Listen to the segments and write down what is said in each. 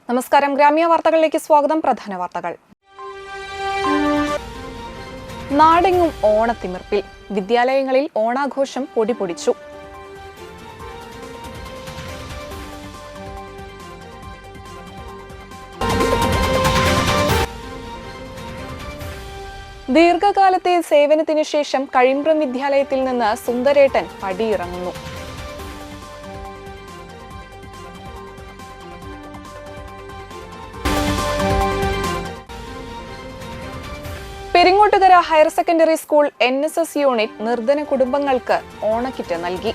നമസ്കാരം. ഗ്രാമീണ വാർത്തകളിലേക്ക് സ്വാഗതം. പ്രധാന വാർത്തകൾ. നാടെങ്ങും ഓണത്തിമിർപ്പിൽ. വിദ്യാലയങ്ങളിൽ ഓണാഘോഷം പൊടിപൊടിച്ചു. ദീർഘകാലത്തെ സേവനത്തിനു ശേഷം കഴിമ്പ്രം വിദ്യാലയത്തിൽ നിന്ന് സുന്ദരേട്ടൻ പടിയിറങ്ങുന്നു. Peringottukara higher secondary school NSS unit നിർധന കുടുംബങ്ങൾക്ക് ഓണക്കിറ്റ് നൽകി.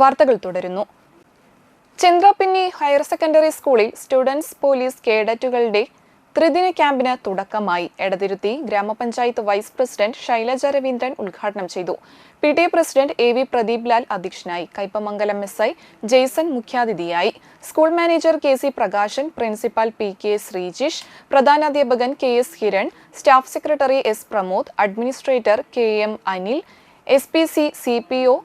വാർത്തകൾ തുടരുന്നു. ചന്ദ്രാപിന്നി ഹയർ സെക്കൻഡറി സ്കൂളിൽ സ്റ്റുഡൻസ് പോലീസ് കേഡറ്റുകളുടെ ത്രിദിന ക്യാമ്പിന് തുടക്കമായി. എടതിരുത്തി ഗ്രാമപഞ്ചായത്ത് വൈസ് പ്രസിഡന്റ് ശൈലജ രവീന്ദ്രൻ ഉദ്ഘാടനം ചെയ്തു. PTA president AV Pradeep Lal അധ്യക്ഷനായി. കയ്പമംഗലം SI ജെയ്സൺ മുഖ്യാതിഥിയായി. School manager KC Prakashan, principal PK Sreejish, പ്രധാനാധ്യാപകൻ KS Hiran, staff secretary S Pramod, administrator KM അനിൽ, SPC CPO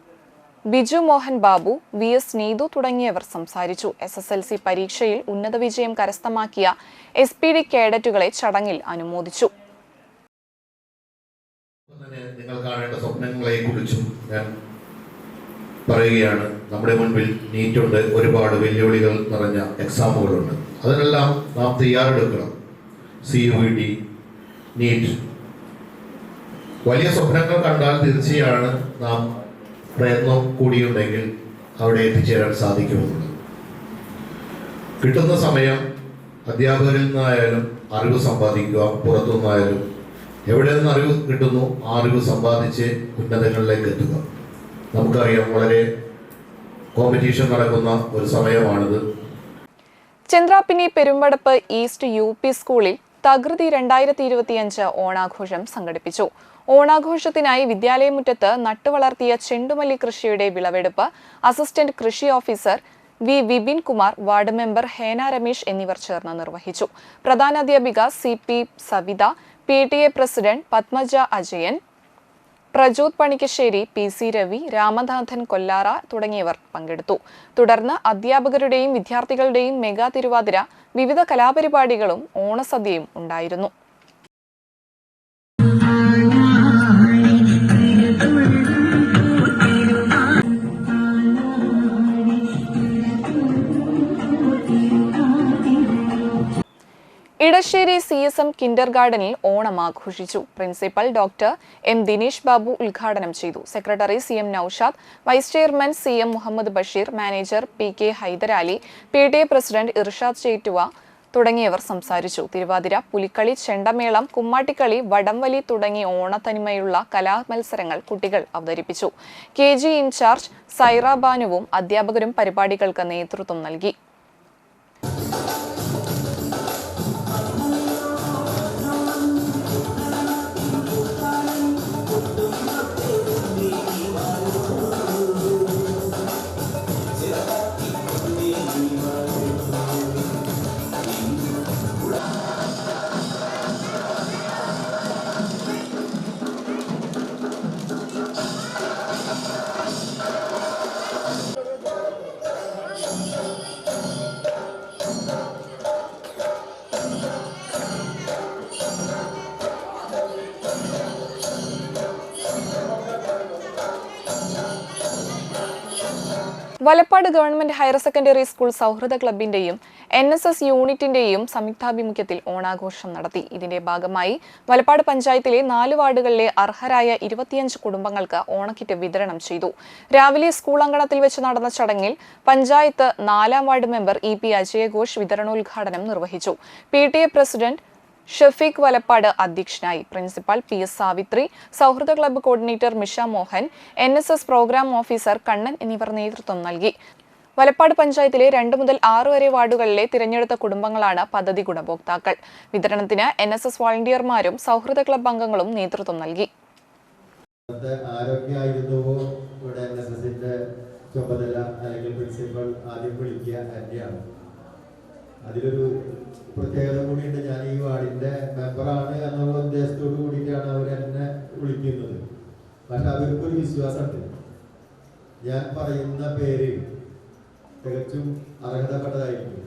Biju Mohan Babu, VS Neethu തുടങ്ങിയവർ സംസാരിച്ചു. SSLC പരീക്ഷയിൽ ഉന്നത വിജയം കരസ്ഥമാക്കിയ SPD കേഡറ്റുകളെ ചടങ്ങിൽ അനുമോദിച്ചു. നിങ്ങൾ കാണേണ്ട സ്വപ്നങ്ങളെ കുറിച്ചും ഞാൻ പറയുകയാണ്. നമ്മുടെ മുൻപിൽ നീറ്റുണ്ട്, ഒരുപാട് വെല്ലുവിളികൾ നിറഞ്ഞ എക്സാമുകളുണ്ട്. അതിനെല്ലാം നാം തയ്യാറെടുക്കണം. CUET, നീറ്റ് വലിയ സ്വപ്നങ്ങൾ കണ്ടാൽ തീർച്ചയാണ് നാം പ്രയത്നം കൂടിയുണ്ടെങ്കിൽ അവിടെ എത്തിച്ചേരാൻ സാധിക്കുമെന്നുള്ളത്. കിട്ടുന്ന സമയം അധ്യാപകരിൽ നിന്നായാലും അറിവ് സമ്പാദിക്കുക, പുറത്തുനിന്നായാലും എവിടെ നിന്ന് അറിവ് കിട്ടുന്നു ആ അറിവ് സമ്പാദിച്ച് ഉന്നതങ്ങളിലേക്ക് എത്തുക. നമുക്കറിയാം, വളരെ കോമ്പറ്റീഷൻ നടക്കുന്ന ഒരു സമയമാണിത്. ചന്ദ്രാപിന്നി പെരുമ്പടപ്പ് ഈസ്റ്റ് UP സ്കൂളിൽ തകൃതി 2025 ഓണാഘോഷം സംഘടിപ്പിച്ചു. ഓണാഘോഷത്തിനായി വിദ്യാലയമുറ്റത്ത് നട്ടുവളർത്തിയ ചെണ്ടുമല്ലി കൃഷിയുടെ വിളവെടുപ്പ് അസിസ്റ്റന്റ് കൃഷി officer V Vipin Kumar, ward member Hena Ramesh എന്നിവർ ചേർന്ന് നിർവഹിച്ചു. പ്രധാനാധ്യാപിക CP Savitha, PTA president Padmaja Ajayan, Prajoth Panikkassery, PC Ravi, Ramanathan Kollara തുടങ്ങിയവർ പങ്കെടുത്തു. തുടർന്ന് അധ്യാപകരുടെയും വിദ്യാർത്ഥികളുടെയും മെഗാ തിരുവാതിര, വിവിധ കലാപരിപാടികളും ഓണസദ്യയും ഉണ്ടായിരുന്നു. ഇടശ്ശേരി CSM കിൻഡർ ഗാർഡനിൽ ഓണം ആഘോഷിച്ചു. Principal doctor M Dinesh Babu ഉദ്ഘാടനം ചെയ്തു. Secretary CM Noushad, vice chairman CM Muhammad Basheer, manager PK Hyderali, PTA president Irshad Chettuva തുടങ്ങിയവർ സംസാരിച്ചു. തിരുവാതിര, പുലിക്കളി, ചെണ്ടമേളം, കുമ്മാട്ടിക്കളി, വടംവലി തുടങ്ങി ഓണത്തനിമയുള്ള കലാമത്സരങ്ങൾ കുട്ടികൾ അവതരിപ്പിച്ചു. KG ഇൻചാർജ് സൈറ ബാനുവും അധ്യാപകരും പരിപാടികൾക്ക് നേതൃത്വം നൽകി. Valappad government higher secondary school സൗഹൃദ ക്ലബിന്റെയും NSS യൂണിറ്റിന്റെയും സംയുക്താഭിമുഖ്യത്തിൽ ഓണാഘോഷം നടത്തി. ഇതിന്റെ ഭാഗമായി വലപ്പാട് പഞ്ചായത്തിലെ 4 വാർഡുകളിലെ അർഹരായ 25 കുടുംബങ്ങൾക്ക് ഓണക്കിറ്റ് വിതരണം ചെയ്തു. രാവിലെ സ്കൂൾ അങ്കണത്തിൽ വെച്ച് നടന്ന ചടങ്ങിൽ പഞ്ചായത്ത് 4-ാം വാർഡ് മെമ്പർ EP അജയഘോഷ് വിതരണോദ്ഘാടനം നിർവഹിച്ചു. PTA പ്രസിഡന്റ് ഷഫീഖ് വലപ്പാട് അധ്യക്ഷനായി. പ്രിൻസിപ്പൽ PS സാവിത്രി, സൗഹൃദ club coordinator Misha Mohan, NSS programme officer Kannan എന്നിവർ നേതൃത്വം നൽകി. വലപ്പാട് പഞ്ചായത്തിലെ 2 മുതൽ 6 വരെ വാർഡുകളിലെ തിരഞ്ഞെടുത്ത കുടുംബങ്ങളാണ് പദ്ധതി ഗുണഭോക്താക്കൾ. വിതരണത്തിന് NSS വോളണ്ടിയർമാരും സൗഹൃദ ക്ലബ്ബ് അംഗങ്ങളും നേതൃത്വം നൽകി. അതിലൊരു പ്രത്യേകത കൂടിയുണ്ട്. ഞാൻ ഈ വാർഡിൻ്റെ മെമ്പറാണ് എന്നുള്ള ഉദ്ദേശത്തോടു കൂടിയിട്ടാണ് അവർ എന്നെ വിളിക്കുന്നത്. പക്ഷെ അവർക്കൊരു വിശ്വാസമുണ്ട്. ഞാൻ പറയുന്ന പേര് തികച്ചും അർഹതപ്പെട്ടതായിരിക്കും.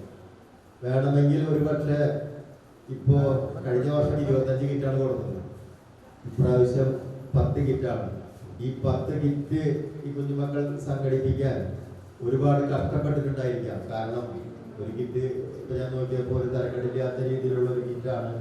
വേണമെങ്കിൽ ഒരു പക്ഷേ ഇപ്പോൾ കഴിഞ്ഞ വർഷം 25 കിറ്റാണ് കൊടുത്തത്, ഇപ്രാവശ്യം 10 കിറ്റാണ്. ഈ 10 കിറ്റ് ഈ കുഞ്ഞുമക്കൾ സംഘടിപ്പിക്കാൻ ഒരുപാട് കഷ്ടപ്പെട്ടിട്ടുണ്ടായിരിക്കാം. കാരണം ഒരു കിറ്റ് ഇപ്പൊ ഞാൻ നോക്കിയപ്പോൾ ഒരു തരക്കെട്ടില്ലാത്ത രീതിയിലുള്ള ഒരു കിറ്റാണ്.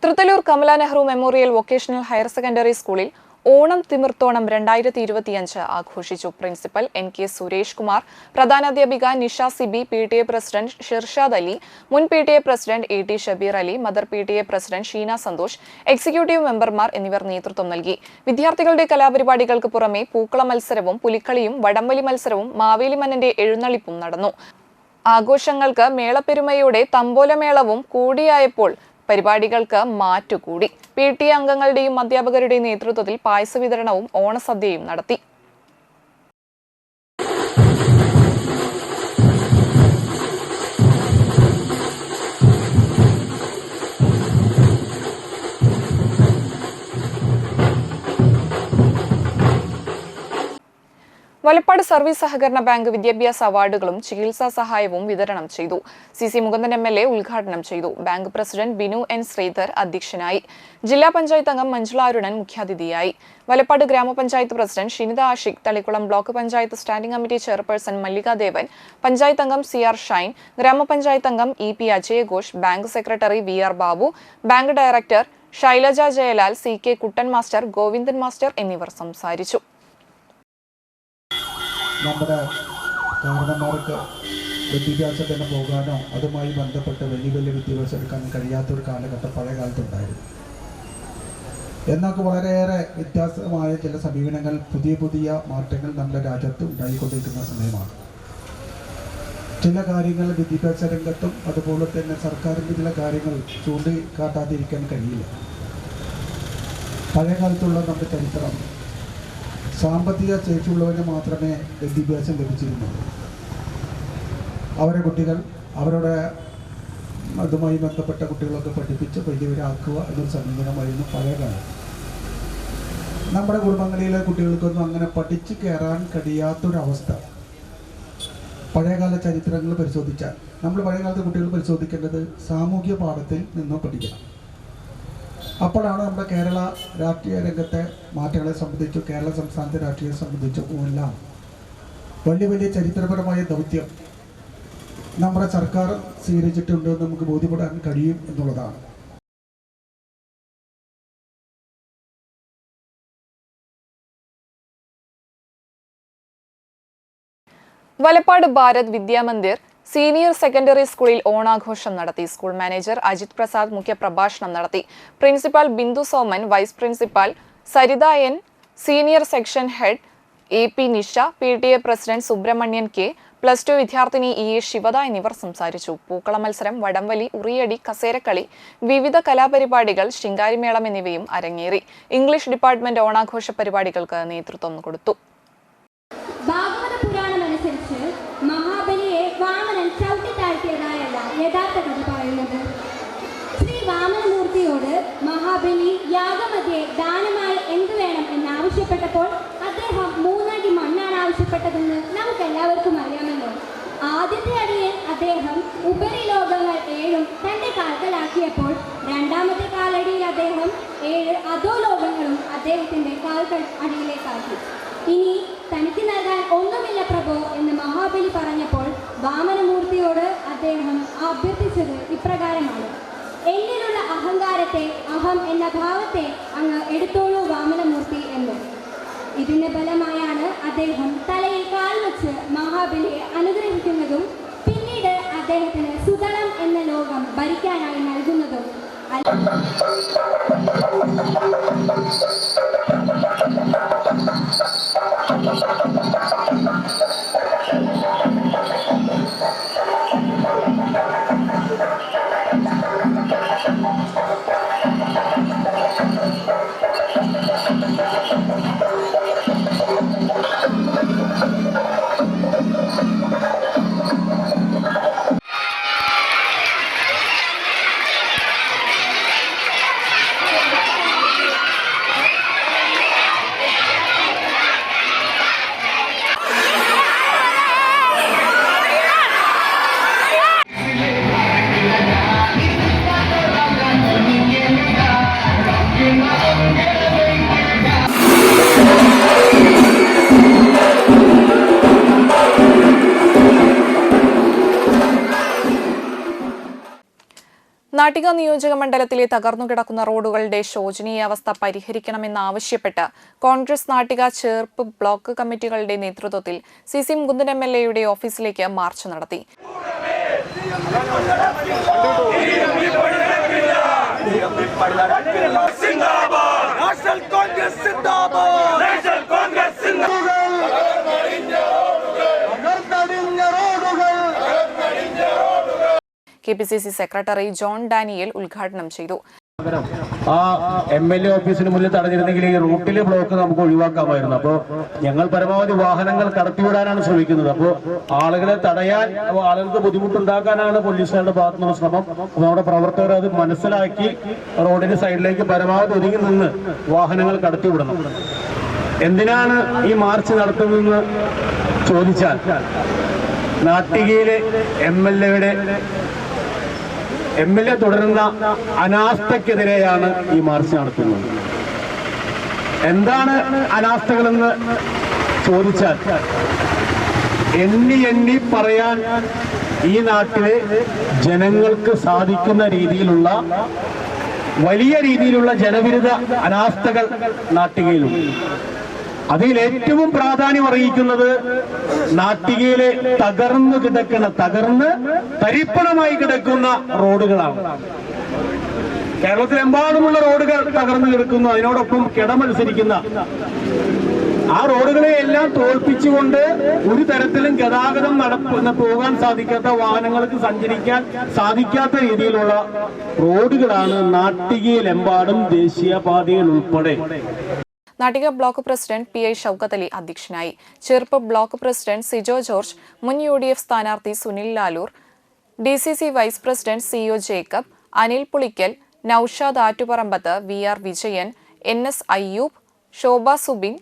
Thrithallur Kamala Nehru memorial vocational higher secondary സ്കൂളിൽ ഓണം തിമിർത്തോണം 2025 ആഘോഷിച്ചു. പ്രിൻസിപ്പൽ NK സുരേഷ് കുമാർ, പ്രധാനാധ്യാപിക നിഷ സിബി, PTA പ്രസിഡന്റ് ഷിർഷാദ് അലി, മുൻ PTA president AT Shabeer Ali, mother PTA president Sheena Santhosh, executive മെമ്പർമാർ എന്നിവർ നേതൃത്വം നൽകി. വിദ്യാർത്ഥികളുടെ കലാപരിപാടികൾക്ക് പുറമെ പൂക്കള മത്സരവും പുലിക്കളിയും വടംവലി മത്സരവും മാവേലി മന്നന്റെ എഴുന്നള്ളിപ്പും നടന്നു. ആഘോഷങ്ങൾക്ക് മേളപ്പെരുമയോടെ തമ്പോലമേളവും കൂടിയായപ്പോൾ പരിപാടികൾക്ക് മാറ്റുകൂടി. PTA അംഗങ്ങളുടെയും അധ്യാപകരുടെയും നേതൃത്വത്തിൽ പായസ വിതരണവും ഓണസദ്യയും നടത്തി. വലപ്പാട് സർവീസ് സഹകരണ ബാങ്ക് വിദ്യാഭ്യാസ അവാർഡുകളും ചികിത്സാ സഹായവും വിതരണം ചെയ്തു. CC മുകുന്ദൻ MLA ഉദ്ഘാടനം ചെയ്തു. Bank president Binu N Sreedhar അധ്യക്ഷനായി. ജില്ലാ പഞ്ചായത്ത് അംഗം മഞ്ജുള അരുണൻ മുഖ്യാതിഥിയായി. വലപ്പാട് ഗ്രാമപഞ്ചായത്ത് president Shinitha Ashiq, Thalikkulam block panchayat standing committee chairperson Mallika Devan, panchayat അംഗം CR ഷൈൻ, ഗ്രാമപഞ്ചായത്ത് അംഗം EP അജയഘോഷ്, bank secretary VR Babu, bank director Shailaja Jayalal, CK Kuttan master, Govindan master എന്നിവർ സംസാരിച്ചു. നമ്മുടെ കാരണന്മാർക്ക് വിദ്യാഭ്യാസത്തിന് പോകാനോ അതുമായി ബന്ധപ്പെട്ട് വലിയ വിദ്യാഭ്യാസം എടുക്കാൻ കഴിയാത്തൊരു കാലഘട്ടം പഴയ കാലത്തുണ്ടായിരുന്നു. എന്നൊക്കെ വളരെയേറെ വ്യത്യാസമായ ചില സമീപനങ്ങൾ, പുതിയ മാറ്റങ്ങൾ നമ്മുടെ രാജ്യത്ത് ഉണ്ടായിക്കൊണ്ടിരിക്കുന്ന സമയമാണ്. ചില കാര്യങ്ങൾ വിദ്യാഭ്യാസ രംഗത്തും അതുപോലെ തന്നെ സർക്കാരിൻ്റെ ചില കാര്യങ്ങൾ ചൂണ്ടിക്കാട്ടാതിരിക്കാൻ കഴിയില്ല. പഴയ കാലത്തുള്ള നമ്മുടെ ചരിത്രം സാമ്പത്തിക ശേഷിയുള്ളവന് മാത്രമേ വിദ്യാഭ്യാസം ലഭിച്ചിരുന്നുള്ളൂ. അവരെ കുട്ടികൾ അവരുടെ അതുമായി ബന്ധപ്പെട്ട കുട്ടികളൊക്കെ പഠിപ്പിച്ച് വലിയവരാക്കുക എന്നൊരു സമീപനമായിരുന്നു പഴയ കാലം. നമ്മുടെ കുടുംബങ്ങളിലെ കുട്ടികൾക്കൊന്നും അങ്ങനെ പഠിച്ചു കയറാൻ കഴിയാത്തൊരവസ്ഥ പഴയകാല ചരിത്രങ്ങൾ പരിശോധിച്ചാൽ, നമ്മൾ പഴയകാലത്തെ കുട്ടികൾ പരിശോധിക്കേണ്ടത് സാമൂഹ്യ പാഠത്തിൽ നിന്ന് പഠിക്കണം. അപ്പോഴാണ് നമ്മുടെ കേരള രാഷ്ട്രീയ രംഗത്തെ മാറ്റങ്ങളെ സംബന്ധിച്ചു, കേരള സംസ്ഥാനത്തെ രാഷ്ട്രീയം സംബന്ധിച്ചും എല്ലാം വലിയ ചരിത്രപരമായ ദൗത്യം നമ്മുടെ സർക്കാർ സ്വീകരിച്ചിട്ടുണ്ടെന്ന് നമുക്ക് ബോധ്യപ്പെടാൻ കഴിയും എന്നുള്ളതാണ്. വലപ്പാട് ഭാരത് വിദ്യാമന്ദിർ സീനിയർ സെക്കൻഡറി സ്കൂളിൽ ഓണാഘോഷം നടത്തി. സ്കൂൾ മാനേജർ അജിത് പ്രസാദ് മുഖ്യപ്രഭാഷണം നടത്തി. Principal Bindu Soman, vice principal Saritha N, senior section head AP Nisha, PTA president Subrahmanian K, +2 വിദ്യാർത്ഥിനി EA ശിവദ എന്നിവർ സംസാരിച്ചു. പൂക്കള മത്സരം, വടംവലി, ഉറിയടി, കസേരക്കളി, വിവിധ കലാപരിപാടികൾ, ശിങ്കാരിമേളം എന്നിവയും അരങ്ങേറി. ഇംഗ്ലീഷ് ഡിപ്പാർട്ട്മെന്റ് ഓണാഘോഷ പരിപാടികൾക്ക് നേതൃത്വം കൊടുത്തു. മഹാബലിയെ വാമനൻ ചവിട്ടി താഴ്ത്തിയതായല്ല യഥാർത്ഥ കഥ പറയുന്നത്. ശ്രീ വാമനമൂർത്തിയോട് മഹാബലി യാഗമധ്യേ ദാനമായി എന്തു വേണം എന്നാവശ്യപ്പെട്ടപ്പോൾ അദ്ദേഹം 3 അടി മണ്ണാണ് ആവശ്യപ്പെട്ടതെന്ന് നമുക്കെല്ലാവർക്കും അറിയാമല്ലോ. ആദ്യത്തെ അടിയിൽ അദ്ദേഹം ഉപരിലോകങ്ങൾ 7 തന്റെ കാൽക്കലാക്കിയപ്പോൾ രണ്ടാമത്തെ കാലടിയിൽ അദ്ദേഹം 7 അധോലോകങ്ങളും അദ്ദേഹത്തിന്റെ കാൽക്കൽ അടിയിലേക്കാക്കി. ഇനി തനിക്ക് നൽകാൻ ഒന്നുമില്ല പ്രഭോ എന്ന് മഹാബലി പറഞ്ഞപ്പോൾ വാമനമൂർത്തിയോട് അദ്ദേഹം അഭ്യർത്ഥിച്ചത് ഇപ്രകാരമാണ്: എന്നിലുള്ള അഹങ്കാരത്തെ, അഹം എന്ന ഭാവത്തെ അങ്ങ് എടുത്തോളൂ വാമനമൂർത്തി എന്ന്. ഇതിന്റെ ഫലമായാണ് അദ്ദേഹം തലയിൽ കാൽ വെച്ച് മഹാബലിയെ അനുഗ്രഹിക്കുന്നതും പിന്നീട് അദ്ദേഹത്തിന് സുതളം എന്ന ലോകം ഭരിക്കാനായി നൽകുന്നതും. നാട്ടിക നിയോജക മണ്ഡലത്തിലെ തകർന്നുകിടക്കുന്ന റോഡുകളുടെ ശോചനീയാവസ്ഥ പരിഹരിക്കണമെന്നാവശ്യപ്പെട്ട് കോൺഗ്രസ് നാട്ടിക ചേർപ്പ് ബ്ലോക്ക് കമ്മിറ്റികളുടെ നേതൃത്വത്തിൽ CC മുകുന്ദൻ MLA ഓഫീസിലേക്ക് മാർച്ച് നടത്തി. KPCC സെക്രട്ടറി ജോൺ ഡാനിയൽ ഉദ്ഘാടനം ചെയ്തു. ആ MLA ഓഫീസിന് മുന്നിൽ തടഞ്ഞിരുന്നെങ്കിൽ ഈ റൂട്ടിലെ ബ്ലോക്ക് നമുക്ക് ഒഴിവാക്കാമായിരുന്നു. അപ്പോൾ ഞങ്ങൾ പരമാവധി വാഹനങ്ങൾ കടത്തിവിടാനാണ് ശ്രമിക്കുന്നത്. അപ്പോൾ ആളുകളെ തടയാൻ, ആളുകൾക്ക് ബുദ്ധിമുട്ടുണ്ടാക്കാനാണ് പോലീസുകാരുടെ ഭാഗത്തുനിന്നുള്ള ശ്രമം. നമ്മുടെ പ്രവർത്തകർ അത് മനസ്സിലാക്കി റോഡിന്റെ സൈഡിലേക്ക് പരമാവധി ഒതുങ്ങി നിന്ന് വാഹനങ്ങൾ കടത്തിവിടണം. എന്തിനാണ് ഈ മാർച്ച് നടത്തുന്നതെന്ന് ചോദിച്ചാൽ, നാട്ടികയിലെ MLA തുടരുന്ന അനാസ്ഥക്കെതിരെയാണ് ഈ മാർച്ച് നടത്തുന്നത്. എന്താണ് അനാസ്ഥകളെന്ന് ചോദിച്ചാൽ, എണ്ണി പറയാൻ ഈ നാട്ടിലെ ജനങ്ങൾക്ക് സാധിക്കുന്ന രീതിയിലുള്ള വലിയ രീതിയിലുള്ള ജനവിരുദ്ധ അനാസ്ഥകൾ നാട്ടികയിലുണ്ട്. അതിൽ ഏറ്റവും പ്രാധാന്യം അറിയിക്കുന്നത് നാട്ടികയിലെ തകർന്ന് തരിപ്പണമായി കിടക്കുന്ന റോഡുകളാണ്. കേരളത്തിലെമ്പാടുമുള്ള റോഡുകൾ തകർന്നു കിടക്കുന്നു. അതിനോടൊപ്പം കിടമത്സരിക്കുന്ന ആ റോഡുകളെ എല്ലാം തോൽപ്പിച്ചുകൊണ്ട് ഒരു തരത്തിലും ഗതാഗതം പോകാൻ സാധിക്കാത്ത, വാഹനങ്ങൾക്ക് സഞ്ചരിക്കാൻ സാധിക്കാത്ത രീതിയിലുള്ള റോഡുകളാണ് നാട്ടികയിലെമ്പാടും ദേശീയപാതയിൽ ഉൾപ്പെടെ. Nattika block president PI Shoukath Ali അധ്യക്ഷനായി. ചെറുപ്പ് ബ്ലോക്ക് പ്രസിഡന്റ് സിജോ ജോർജ്, മുൻ UDF സ്ഥാനാർത്ഥി Sunil Lalur, DCC vice president CO Jacob, Anil Pulikkal, Noushad Attuparambath, VR Vijayan, NS Ayyub, Shobha Subin,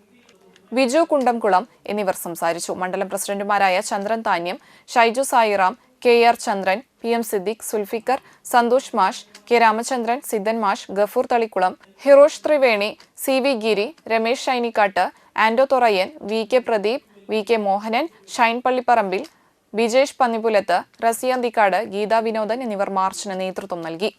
Viju Kundamkulam എന്നിവർ സംസാരിച്ചു. മണ്ഡലം പ്രസിഡന്റുമാരായ ചന്ദ്രൻ താന്യം, ഷൈജു സായിറാം, KR ചന്ദ്രൻ, PM സിദ്ദിഖ്, സുൽഫിക്കർ, സന്തോഷ് മാഷ്, K രാമചന്ദ്രൻ, സിദ്ധൻ മാഷ്, ഗഫൂർ തളിക്കുളം, ഹിറോഷ് ത്രിവേണി, CV ഗിരി, രമേശ് ഷൈനിക്കാട്ട്, ആൻഡോ തൊറയ്യൻ, VK പ്രദീപ്, VK മോഹനൻ, ഷൈൻ പള്ളിപ്പറമ്പിൽ, ബിജേഷ് പന്നിപുലത്ത്, റസിയ അന്തിക്കാട്, ഗീതാ വിനോദൻ എന്നിവർ മാർച്ചിന് നേതൃത്വം നൽകി.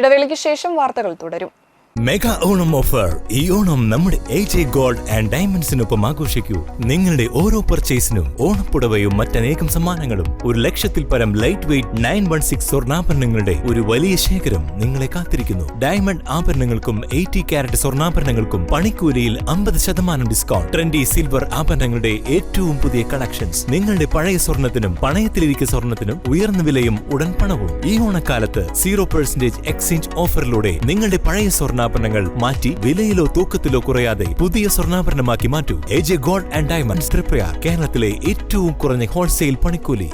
ഇടവേളയ്ക്ക് ശേഷം വാർത്തകൾ തുടരും. Mega Onam offer. ഈ ഓണം നമ്മുടെ AJ ഗോൾഡ് ആൻഡ് ഡയമണ്ട്സിനൊപ്പം ആഘോഷിക്കൂ. നിങ്ങളുടെ ഓരോ പർച്ചേസിനും ഓണപ്പുടവയും മറ്റനേകം സമ്മാനങ്ങളും 1,00,000-ൽ പരം ലൈറ്റ് വെയ്റ്റ് 916 സ്വർണ്ണാഭരണങ്ങളുടെ ഒരു വലിയ ശേഖരം നിങ്ങളെ കാത്തിരിക്കുന്നു. ഡയമണ്ട് ആഭരണങ്ങൾക്കും 80 കാരറ്റ് സ്വർണ്ണാഭരണങ്ങൾക്കും പണിക്കൂലിയിൽ 50% ഡിസ്കൗണ്ട്. ട്രെൻഡി സിൽവർ ആഭരണങ്ങളുടെ ഏറ്റവും പുതിയ കളക്ഷൻസ്. നിങ്ങളുടെ പഴയ സ്വർണത്തിനും പണയത്തിലിരിക്കുന്ന സ്വർണത്തിനും ഉയർന്ന വിലയും ഉടൻ പണവും. ഈ ഓണക്കാലത്ത് 0% എക്സ്ചേഞ്ച് ഓഫറിലൂടെ നിങ്ങളുടെ പഴയ സ്വർണ്ണാഭരണങ്ങൾ മാറ്റി വിലയിലോ തൂക്കത്തിലോ കുറയാതെ പുതിയ സ്വർണ്ണാഭരണമാക്കി മാറ്റൂ. AJ gold and diamonds, Thriprayar. കേരളത്തിലെ ഏറ്റവും കുറഞ്ഞ ഹോൾസെയിൽ പണിക്കൂലി.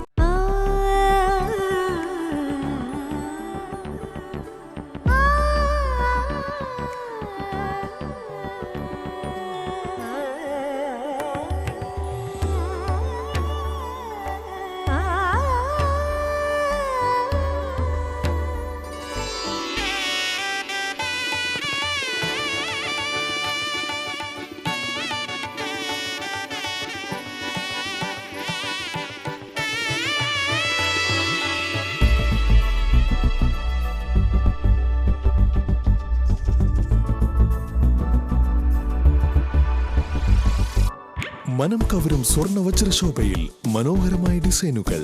മനം കവരും സ്വർണ്ണ വജ്രശോഭയിൽ മനോഹരമായ ഡിസൈനുകൾ,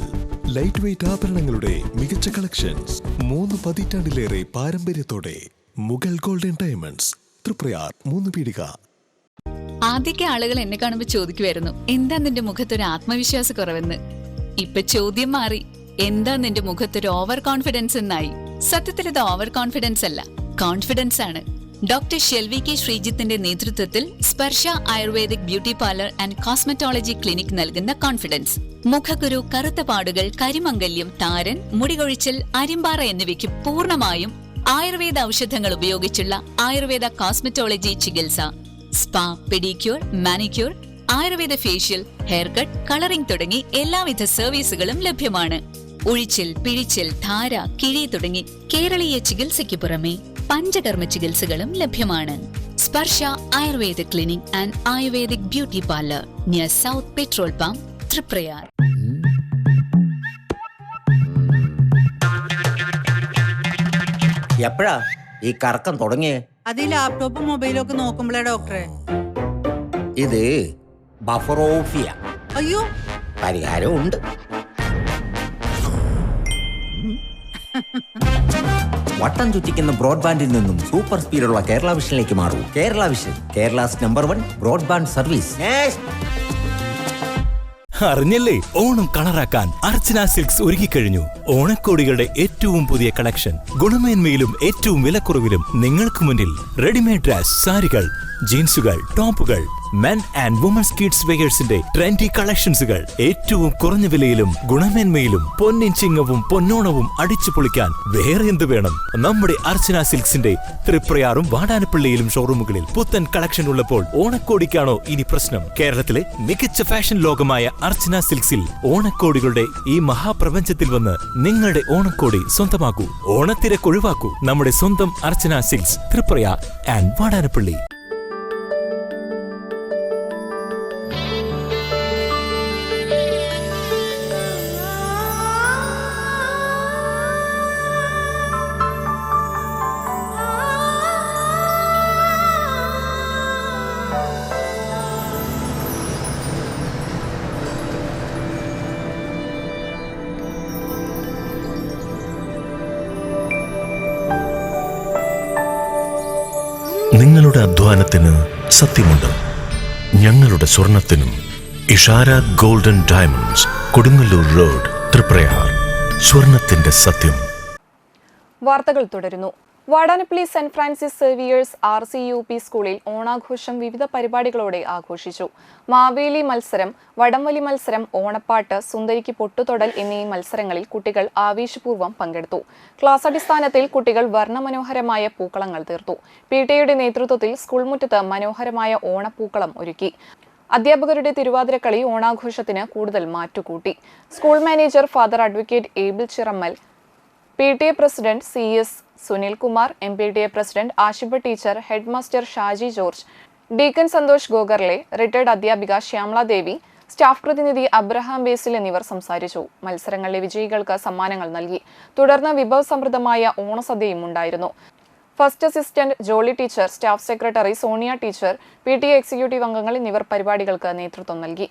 ലൈറ്റ് വെയ്റ്റ് ആഭരണങ്ങളുടെ മികച്ച കളക്ഷൻസ്. 3 പതിറ്റാണ്ടിലേറെ പാരമ്പര്യത്തോടെ മുഗൾ ഗോൾഡൻ ഡയമണ്ട്സ്, തൃപ്രയാർ, 3 പീടിക. ആദ്യമൊക്കെ ആളുകൾ എന്നെ കാണുമ്പോൾ ചോദിക്കുമായിരുന്നു, എന്താ നിന്റെ മുഖത്തൊരു ആത്മവിശ്വാസ കുറവെന്ന്. ഇപ്പൊ ചോദ്യം മാറി, എന്താ നിന്റെ മുഖത്തൊരു ഓവർ കോൺഫിഡൻസ് എന്നായി. സത്യത്തിൽ ഇത് ഓവർ കോൺഫിഡൻസ് അല്ല, കോൺഫിഡൻസ് ആണ്. ഡോക്ടർ ഷെൽവി കെ ശ്രീജിത്തിന്റെ നേതൃത്വത്തിൽ Sparsha ayurvedic beauty parlour and cosmetology clinic നൽകുന്ന കോൺഫിഡൻസ്. മുഖക്കുരു, കറുത്ത പാടുകൾ, കരിമംഗല്യം, താരൻ, മുടികൊഴിച്ചൽ, അരിമ്പാറ എന്നിവയ്ക്ക് പൂർണ്ണമായും ആയുർവേദ ഔഷധങ്ങൾ ഉപയോഗിച്ചുള്ള ആയുർവേദ കോസ്മെറ്റോളജി ചികിത്സ. Spa, pedicure, manicure, Ayurveda facial, hair cut, colouring തുടങ്ങി എല്ലാവിധ സർവീസുകളും ലഭ്യമാണ്. ഉഴിച്ചിൽ, പിഴിച്ചിൽ, ധാര, കിഴി തുടങ്ങി കേരളീയ ചികിത്സയ്ക്ക് പുറമെ പഞ്ചകർമ്മ ചികിത്സകളും ലഭ്യമാണ്. Sparsha Ayurveda clinic and Ayurvedic beauty parlour near south petrol pump, Triprayar. എപ്പോഴാ ഈ കറക്കം തുടങ്ങിയേ? അത് ഈ ലാപ്ടോപ്പും മൊബൈലും ഒക്കെ നോക്കുമ്പോഴേ ഡോക്ടറെ. ഇത് ബഫറോഫിയ. അയ്യോ, പരിഹാരം ഉണ്ട്. വട്ടം ചുറ്റിക്കുന്ന ബ്രോഡ്ബാൻഡിൽ നിന്നും സൂപ്പർ സ്പീഡുള്ള കേരള വിഷനിലേക്ക് മാറൂ. Kerala vision, Kerala's number 1 broadband service. അറിഞ്ഞല്ലേ, ഓണം കളറാക്കാൻ അർച്ചന സിൽക്സ് ഒരുങ്ങിക്കഴിഞ്ഞു. ഓണക്കോടികളുടെ ഏറ്റവും പുതിയ കളക്ഷൻ, ഗുണമേന്മയിലും ഏറ്റവും വിലക്കുറവിലും നിങ്ങൾക്ക് മുന്നിൽ. റെഡിമെയ്ഡ് ഡ്രസ്, സാരികൾ, ജീൻസുകൾ, ടോപ്പുകൾ, മെൻ ആൻഡ് വുമൻസ് കിഡ്സ് വെയേഴ്സിന്റെ ട്രെൻഡി കളക്ഷൻസുകൾ ഏറ്റവും കുറഞ്ഞ വിലയിലും ഗുണമേന്മയിലും. പൊന്നിൻ ചിങ്ങവും പൊന്നോണവും അടിച്ചു പൊളിക്കാൻ വേറെ എന്ത് വേണം? നമ്മുടെ അർച്ചന സിൽക്സിന്റെ തൃപ്രയാറും വാടാനപ്പള്ളിയിലും ഷോറൂമുകളിൽ പുത്തൻ കളക്ഷൻ ഉള്ളപ്പോൾ ഓണക്കോടിക്കാണോ ഇനി പ്രശ്നം? കേരളത്തിലെ മികച്ച ഫാഷൻ ലോകമായ അർച്ചന സിൽക്സിൽ ഓണക്കോടികളുടെ ഈ മഹാപ്രപഞ്ചത്തിൽ വന്ന് നിങ്ങളുടെ ഓണക്കോടി സ്വന്തമാക്കൂ. ഓണത്തിരക്കൊഴിവാക്കൂ. നമ്മുടെ സ്വന്തം അർച്ചന സിൽക്സ്, തൃപ്രയാർ ആൻഡ് വാടാനപ്പള്ളി. നിങ്ങളുടെ അധ്വാനത്തിന് സത്യമുണ്ട്, ഞങ്ങളുടെ സ്വർണത്തിനും. Ishara golden diamonds, Kodungallur road, Triprayar. സ്വർണത്തിന്റെ സത്യം. വാർത്തകൾ തുടരുന്നു. Vadanappally saint Francis Xavier's RCUP സ്കൂളിൽ ഓണാഘോഷം വിവിധ പരിപാടികളോടെ ആഘോഷിച്ചു. മാവേലി മത്സരം, വടംവലി മത്സരം, ഓണപ്പാട്ട്, സുന്ദരിക്ക് പൊട്ടുതൊടൽ എന്നീ മത്സരങ്ങളിൽ കുട്ടികൾ ആവേശപൂർവ്വം പങ്കെടുത്തു. ക്ലാസ് അടിസ്ഥാനത്തിൽ കുട്ടികൾ വർണ്ണമനോഹരമായ പൂക്കളങ്ങൾ തീർത്തു. PTA നേതൃത്വത്തിൽ സ്കൂൾ മുറ്റത്ത് മനോഹരമായ ഓണപ്പൂക്കളം ഒരുക്കി. അധ്യാപകരുടെ തിരുവാതിരക്കളി ഓണാഘോഷത്തിന് കൂടുതൽ മാറ്റുകൂട്ടി. School manager father advocate Abel Chiramel, PTA president CS Sunilkumar, MPTA president Ashiba teacher, head master Shaji George, deacon Santhosh Gogarle, retired അധ്യാപിക ശ്യാമളാദേവി, സ്റ്റാഫ് പ്രതിനിധി അബ്രഹാം ബേസിൽ എന്നിവർ സംസാരിച്ചു. മത്സരങ്ങളിലെ വിജയികൾക്ക് സമ്മാനങ്ങൾ നൽകി. തുടർന്ന് വിഭവസമൃദ്ധമായ ഓണസദ്യയും ഉണ്ടായിരുന്നു. First assistant Jolly teacher, staff secretary Sonia teacher, PTA executive അംഗങ്ങൾ എന്നിവർ പരിപാടികൾക്ക് നേതൃത്വം നൽകി.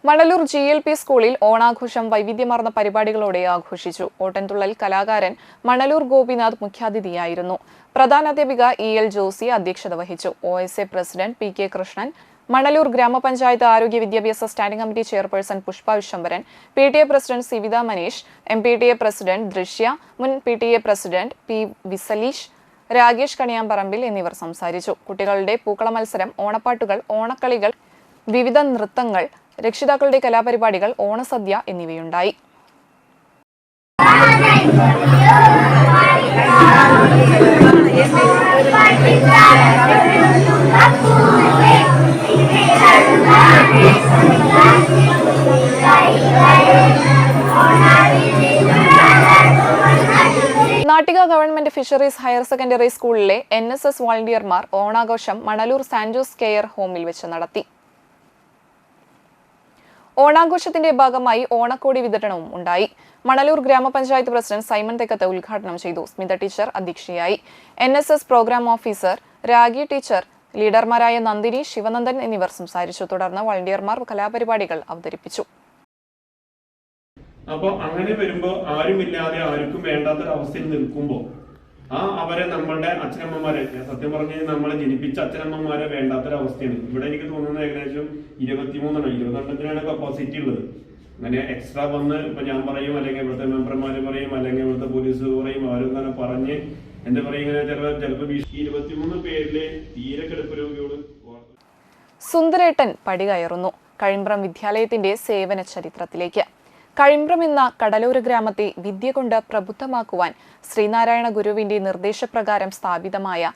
മണലൂർ GLP സ്കൂളിൽ ഓണാഘോഷം വൈവിധ്യമാർന്ന പരിപാടികളോടെ ആഘോഷിച്ചു. ഓട്ടൻതുള്ളൽ കലാകാരൻ മണലൂർ ഗോപിനാഥ് മുഖ്യാതിഥിയായിരുന്നു. പ്രധാനാധ്യാപിക EL ജോസി അധ്യക്ഷത വഹിച്ചു. OSA president PK Krishnan, Manalur grama panchayat ആരോഗ്യ വിദ്യാഭ്യാസ standing committee chairperson Pushpa Viswambharan, PTA president Sivitha Maneesh, MPTA president Drishya, മുൻ PTA president P Visaleesh, Rakesh Kaniyamparambil എന്നിവർ സംസാരിച്ചു. കുട്ടികളുടെ പൂക്കള മത്സരം, ഓണപ്പാട്ടുകൾ, ഓണക്കളികൾ, വിവിധ നൃത്തങ്ങൾ, രക്ഷിതാക്കളുടെ കലാപരിപാടികൾ, ഓണസദ്യ എന്നിവയുണ്ടായി. Nattika government fisheries higher secondary സ്കൂളിലെ NSS വോളണ്ടിയർമാർ ഓണാഘോഷം മണലൂർ സാന്റ് ജോസ് കെയർ ഹോമിൽ വെച്ച് നടത്തി. ഓണാഘോഷത്തിന്റെ ഭാഗമായി ഓണക്കോടി വിതരണവും ഉണ്ടായി. മണലൂർ ഗ്രാമപഞ്ചായത്ത് പ്രസിഡന്റ് സൈമൺ തെക്കത്ത് ഉദ്ഘാടനം ചെയ്തു. സ്മിത ടീച്ചർ അധ്യക്ഷയായി. NSS programme officer Ragi teacher, ലീഡർമാരായ നന്ദിനി, ശിവനന്ദൻ എന്നിവർ സംസാരിച്ചു. തുടർന്ന് വളണ്ടിയർമാർ കലാപരിപാടികൾ അവതരിപ്പിച്ചു. അപ്പോൾ അങ്ങനെ വരുമ്പോൾ ആരുമില്ലാതെ ആർക്കും വേണ്ടാത്തൊരവസ്ഥയിൽ നിൽക്കുമ്പോൾ അവരെ നമ്മളുടെ അച്ഛനമ്മമാരെ, സത്യം പറഞ്ഞ് നമ്മളെ ജനിപ്പിച്ച അച്ഛനമ്മമാരെ വേണ്ടാത്തൊരവസ്ഥയാണ്. ഇവിടെ എനിക്ക് തോന്നുന്നത് ഏകദേശം 22-22 കപ്പാസിറ്റി ഉള്ളത്. അങ്ങനെ എക്സ്ട്രാ വന്ന് ഇപ്പൊ ഞാൻ പറയും, അല്ലെങ്കിൽ ഇവിടുത്തെ മെമ്പർമാര് പറയും, അല്ലെങ്കിൽ ഇവിടുത്തെ പോലീസ് പറയും, ആരും തന്നെ പറഞ്ഞ് എന്താ പറയുക, ഇങ്ങനെ ചിലപ്പോൾ 23 പേരിലെ തീരെ കിടപ്പ് രോഗിയോട്. സുന്ദരേട്ടൻ പടികയറുന്നു. കഴിമ്പ്രം വിദ്യാലയത്തിന്റെ സേവന ചരിത്രത്തിലേക്ക്. കഴിമ്പ്രം എന്ന കടലോര ഗ്രാമത്തെ വിദ്യ കൊണ്ട് പ്രബുദ്ധമാക്കുവാൻ ശ്രീനാരായണ ഗുരുവിന്റെ നിർദ്ദേശപ്രകാരം സ്ഥാപിതമായ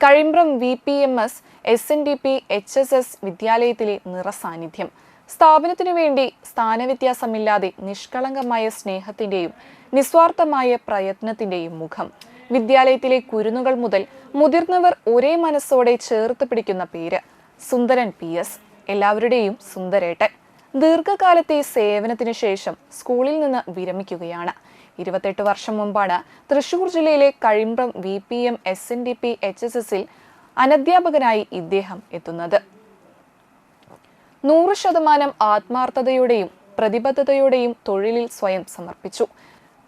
കഴിമ്പ്രം VPMS SNDP HSS വിദ്യാലയത്തിലെ നിറസാന്നിധ്യം. സ്ഥാപനത്തിനു വേണ്ടി സ്ഥാനവ്യത്യാസമില്ലാതെ നിഷ്കളങ്കമായ സ്നേഹത്തിന്റെയും നിസ്വാർത്ഥമായ പ്രയത്നത്തിന്റെയും മുഖം. വിദ്യാലയത്തിലെ കുരുന്നുകൾ മുതൽ മുതിർന്നവർ ഒരേ മനസ്സോടെ ചേർത്ത് പിടിക്കുന്ന പേര് സുന്ദരൻ PS. എല്ലാവരുടെയും സുന്ദരേട്ടൻ. ദീർഘകാലത്തെ സേവനത്തിനു ശേഷം സ്കൂളിൽ നിന്ന് വിരമിക്കുകയാണ്. 28 വർഷം മുമ്പാണ് തൃശൂർ ജില്ലയിലെ കഴിമ്പ്രം VPM SNDP HSSൽ അനധ്യാപകനായി ഇദ്ദേഹം എത്തുന്നത്. 100% ആത്മാർത്ഥതയോടെയും പ്രതിബദ്ധതയോടെയും തൊഴിലിൽ സ്വയം സമർപ്പിച്ചു.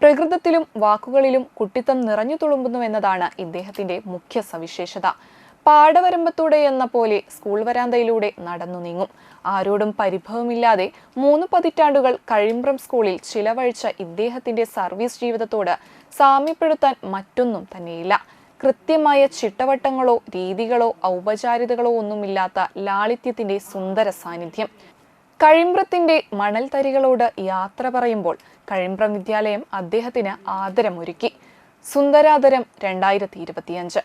പ്രകൃതത്തിലും വാക്കുകളിലും കുട്ടിത്തം നിറഞ്ഞു തുളുമ്പുന്നുവെന്നതാണ് ഇദ്ദേഹത്തിന്റെ മുഖ്യ സവിശേഷത. പാടവരമ്പത്തൂടെ എന്ന പോലെ സ്കൂൾ വരാന്തയിലൂടെ നടന്നു നീങ്ങും. ആരോടും പരിഭവമില്ലാതെ 3 പതിറ്റാണ്ടുകൾ കഴിമ്പ്രം സ്കൂളിൽ ചിലവഴിച്ച ഇദ്ദേഹത്തിന്റെ സർവീസ് ജീവിതത്തോട് സാമ്യപ്പെടുത്താൻ മറ്റൊന്നും തന്നെയില്ല. കൃത്യമായ ചിട്ടവട്ടങ്ങളോ രീതികളോ ഔപചാരികതകളോ ഒന്നുമില്ലാത്ത ലാളിത്യത്തിന്റെ സുന്ദര സാന്നിധ്യം. കഴിമ്പ്രത്തിന്റെ മണൽത്തരികളോട് യാത്ര പറയുമ്പോൾ കഴിമ്പ്രം വിദ്യാലയം അദ്ദേഹത്തിന് ആദരമൊരുക്കി. സുന്ദരാദരം 2025.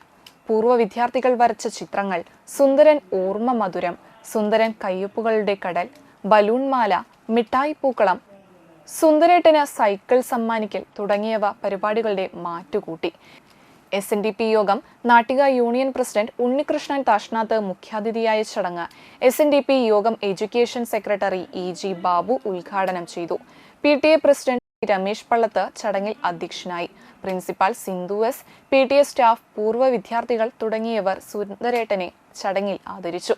പൂർവ്വ വിദ്യാർത്ഥികൾ വരച്ച ചിത്രങ്ങൾ, സുന്ദരൻ ഓർമ്മ മധുരം, സുന്ദരൻ കയ്യൊപ്പുകളുടെ കടൽ, ബലൂൺമാല, മിഠായി പൂക്കളം, സുന്ദരേട്ടന് സൈക്കിൾ സമ്മാനിക്കൽ തുടങ്ങിയവ പരിപാടികളുടെ മാറ്റുകൂട്ടി. SNDP യോഗം നാട്ടിക യൂണിയൻ പ്രസിഡന്റ് ഉണ്ണികൃഷ്ണൻ താഷ്നാത്ത് മുഖ്യാതിഥിയായ ചടങ്ങ് SNDP യോഗം എഡ്യൂക്കേഷൻ സെക്രട്ടറി EG ബാബു ഉദ്ഘാടനം ചെയ്തു. PTA പ്രസിഡന്റ് രമേശ് പള്ളത്ത് ചടങ്ങിൽ അധ്യക്ഷനായി. Principal Sindhu S, PTA staff, പൂർവ്വ വിദ്യാർത്ഥികൾ തുടങ്ങിയവർ സുന്ദരേട്ടനെ ചടങ്ങിൽ ആദരിച്ചു.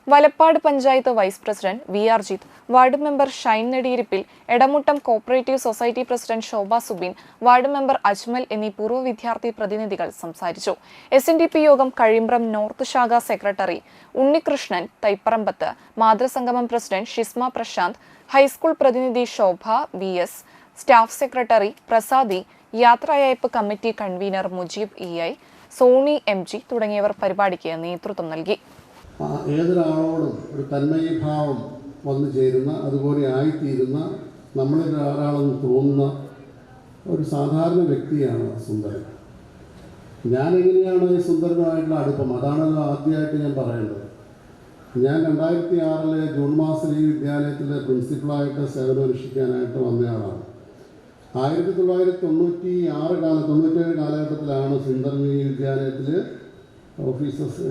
Valappad panchayat vice president VR Jith, ward member Shine Nediyirippil, Edamuttam cooperative society president Shobha Subin, ward member Ajmal എന്നീ പൂർവ്വ വിദ്യാർത്ഥി പ്രതിനിധികൾ സംസാരിച്ചു. SNDP യോഗം കഴിമ്പ്രം നോർത്ത് ശാഖ സെക്രട്ടറി ഉണ്ണികൃഷ്ണൻ തൈപ്പറമ്പത്ത്, മാതൃസംഗമം പ്രസിഡന്റ് ഷിസ്മ പ്രശാന്ത്, ഹൈസ്കൂൾ പ്രതിനിധി Shobha VS, staff secretary Prasadi, യാത്രയയപ്പ് committee convener Mujeeb EI, Soni MG തുടങ്ങിയവർ പരിപാടിക്ക് നേതൃത്വം നൽകി. ഏതൊരാളോടും ഒരു തന്മയീഭാവം വന്നു ചേരുന്ന, അതുപോലെ ആയിത്തീരുന്ന, നമ്മളിൽ ധാരാളം തോന്നുന്ന ഒരു സാധാരണ വ്യക്തിയാണ് സുന്ദരൻ. ഞാനെങ്ങനെയാണ് ഈ സുന്ദരനുമായിട്ടുള്ള അടുപ്പം, അതാണ് ആദ്യമായിട്ട് ഞാൻ പറയേണ്ടത്. ഞാൻ 2006 ജൂൺ മാസത്തിൽ ഈ വിദ്യാലയത്തിലെ പ്രിൻസിപ്പളായിട്ട് സേവനമനുഷ്ഠിക്കാനായിട്ട് വന്നയാളാണ്. 1997 കാലഘട്ടത്തിലാണ് സുന്ദരൻ ഈ വിദ്യാലയത്തിൽ ഓഫീസേഴ്സ്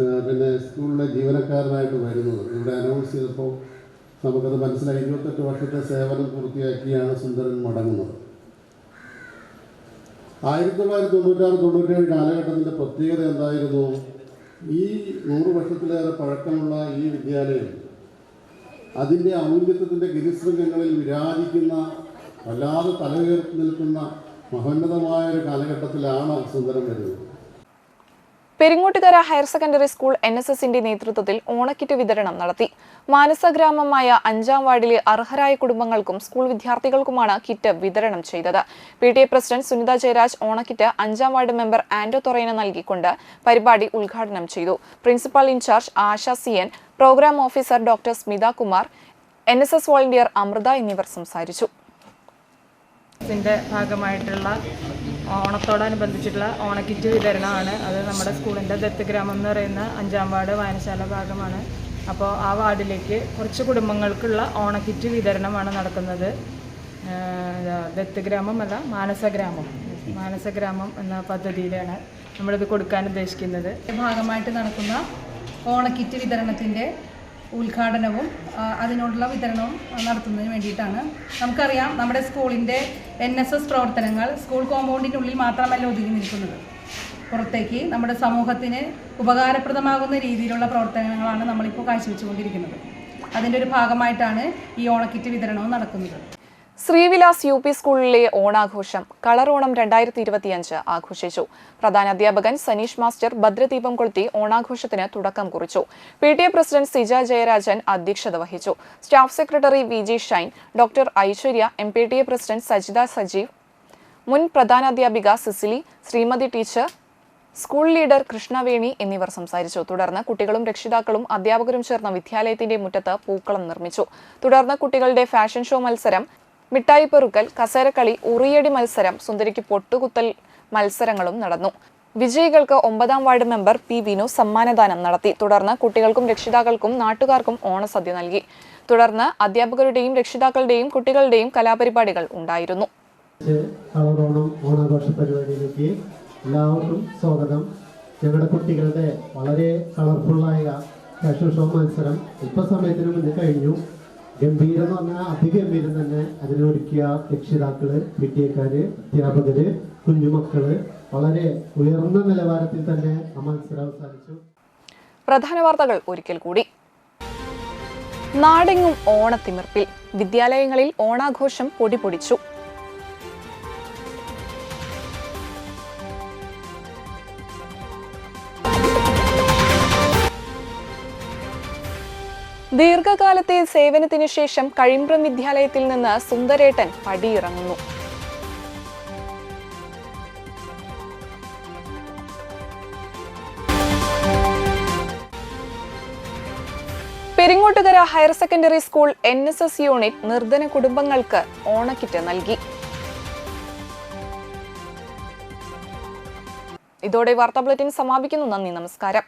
സ്കൂളിലെ ജീവനക്കാരനായിട്ട് വരുന്നത്. ഇവിടെ അനൗൺസ് ചെയ്തപ്പോൾ നമുക്കത് മനസ്സിലായി. 28 വർഷത്തെ സേവനം പൂർത്തിയാക്കിയാണ് സുന്ദരൻ മടങ്ങുന്നത്. 1996-97 കാലഘട്ടത്തിൻ്റെ പ്രത്യേകത എന്തായിരുന്നു? ഈ 100 വർഷത്തിലേറെ പഴക്കമുള്ള ഈ വിദ്യാലയം അതിൻ്റെ ഔന്നത്യത്തിൻ്റെ ഗിരിശൃംഗങ്ങളിൽ വിരാജിക്കുന്ന, വല്ലാതെ തലയുയർത്തി നിൽക്കുന്ന മഹോന്നതമായൊരു കാലഘട്ടത്തിലാണ് സുന്ദരം വരുന്നത്. പെരിങ്ങോട്ടുകര ഹയർ സെക്കൻഡറി സ്കൂൾ NSSന്റെ നേതൃത്വത്തിൽ ഓണക്കിറ്റ് വിതരണം നടത്തി. മാനസ ഗ്രാമമായ 5-ാം വാർഡിലെ അർഹരായ കുടുംബങ്ങൾക്കും സ്കൂൾ വിദ്യാർത്ഥികൾക്കുമാണ് കിറ്റ് വിതരണം ചെയ്തത്. PTA പ്രസിഡന്റ് സുനിത ജയരാജ് ഓണക്കിറ്റ് 5-ാം വാർഡ് മെമ്പർ ആൻഡോ തൊറേന നൽകിക്കൊണ്ട് പരിപാടി ഉദ്ഘാടനം ചെയ്തു. Principal in charge Asha CN, programme officer doctor Smitha Kumar, NSS volunteer Amritha എന്നിവർ സംസാരിച്ചു. ഭാഗമായിട്ടുള്ള ഓണത്തോടനുബന്ധിച്ചിട്ടുള്ള ഓണക്കിറ്റ് വിതരണമാണ്. അത് നമ്മുടെ സ്കൂളിൻ്റെ ദത്ത് ഗ്രാമം എന്ന് പറയുന്ന 5-ാം വാർഡ് വായനശാല ഭാഗമാണ്. അപ്പോൾ ആ വാർഡിലേക്ക് കുറച്ച് കുടുംബങ്ങൾക്കുള്ള ഓണക്കിറ്റ് വിതരണമാണ് നടക്കുന്നത്. ദത്ത് ഗ്രാമമല്ല, മാനസഗ്രാമം എന്ന പദ്ധതിയിലാണ് നമ്മളിത് കൊടുക്കാൻ ഉദ്ദേശിക്കുന്നത്. ഭാഗമായിട്ട് നടക്കുന്ന ഓണക്കിറ്റ് വിതരണത്തിൻ്റെ ഉദ്ഘാടനവും അതിനോടുള്ള വിതരണവും നടത്തുന്നതിന് വേണ്ടിയിട്ടാണ്. നമുക്കറിയാം, നമ്മുടെ സ്കൂളിൻ്റെ NSS പ്രവർത്തനങ്ങൾ സ്കൂൾ കോമ്പൗണ്ടിനുള്ളിൽ മാത്രമല്ല ഒതുങ്ങി നിൽക്കുന്നത്. പുറത്തേക്ക് നമ്മുടെ സമൂഹത്തിന് ഉപകാരപ്രദമാകുന്ന രീതിയിലുള്ള പ്രവർത്തനങ്ങളാണ് നമ്മളിപ്പോൾ കാഴ്ചവെച്ചുകൊണ്ടിരിക്കുന്നത്. അതിൻ്റെ ഒരു ഭാഗമായിട്ടാണ് ഈ ഓണക്കിറ്റ് വിതരണവും നടക്കുന്നത്. ശ്രീവിലാസ് UP സ്കൂളിലെ ഓണാഘോഷം കളർ ഓണം 2025 ആഘോഷിച്ചു. പ്രധാനാധ്യാപകൻ സനീഷ് മാസ്റ്റർ ഭദ്രദീപം കൊളുത്തി ഓണാഘോഷത്തിന് തുടക്കം കുറിച്ചു. PTA പ്രസിഡന്റ് സിജ ജയരാജൻ അധ്യക്ഷത വഹിച്ചു. Staff secretary VG Shine, doctor Aishwarya, MPTA president Sajitha Sajeev, മുൻ പ്രധാനാധ്യാപിക Cicily, Sreemathi teacher, school leader Krishnaveni എന്നിവർ സംസാരിച്ചു. തുടർന്ന് കുട്ടികളും രക്ഷിതാക്കളും അധ്യാപകരും ചേർന്ന വിദ്യാലയത്തിന്റെ മുറ്റത്ത് പൂക്കളം നിർമ്മിച്ചു. തുടർന്ന് കുട്ടികളുടെ ഫാഷൻ ഷോ മത്സരം, മിഠായി പെറുക്കൽ, കസേരക്കളി, ഉറിയടി മത്സരം, സുന്ദരിക്ക് പൊട്ടുകുത്തൽ മത്സരങ്ങളും നടന്നു. വിജയികൾക്ക് 9ാം വാർഡ് മെമ്പർ P. വിനു സമ്മാനദാനം നടത്തി. തുടർന്ന് കുട്ടികൾക്കും രക്ഷിതാക്കൾക്കും നാട്ടുകാർക്കും ഓണസദ്യ നൽകി. തുടർന്ന് അധ്യാപകരുടെയും രക്ഷിതാക്കളുടെയും കുട്ടികളുടെയും കലാപരിപാടികൾ ഉണ്ടായിരുന്നു. ഓണാഘോഷ പരിപാടിയിലേക്ക് എല്ലാവർക്കും സ്വാഗതം. ഞങ്ങളുടെ കുട്ടികളുടെ വളരെ കളർഫുള്ളായ ഫാഷൻ ഷോ മത്സരം അല്പസമയത്തിന് മുന്നേ കഴിഞ്ഞു. ഗംഭീരം എന്ന് പറഞ്ഞാൽ അതിഗംഭീരം തന്നെ. അതിനൊരുക്കിയ രക്ഷിതാക്കള്, PTA-ക്കാര്, അധ്യാപകര്, കുഞ്ഞുമക്കള് വളരെ ഉയർന്ന നിലവാരത്തിൽ തന്നെ ആ മത്സരം അവസാനിച്ചു. പ്രധാന വാർത്തകൾ ഒരിക്കൽ കൂടി. നാടെങ്ങും ഓണത്തിമിർപ്പിൽ, വിദ്യാലയങ്ങളിൽ ഓണാഘോഷം പൊടിപൊടിച്ചു. ദീർഘകാലത്തെ സേവനത്തിന് ശേഷം കഴിമ്പ്രം വിദ്യാലയത്തിൽ നിന്ന് സുന്ദരേട്ടൻ പടിയിറങ്ങുന്നു. Peringottukara higher secondary school NSS unit നിർധന കുടുംബങ്ങൾക്ക് ഓണക്കിറ്റ് നൽകി. ഇതോടെ വാർത്താ ബുള്ളറ്റിൻ സമാപിക്കുന്നു. നന്ദി, നമസ്കാരം.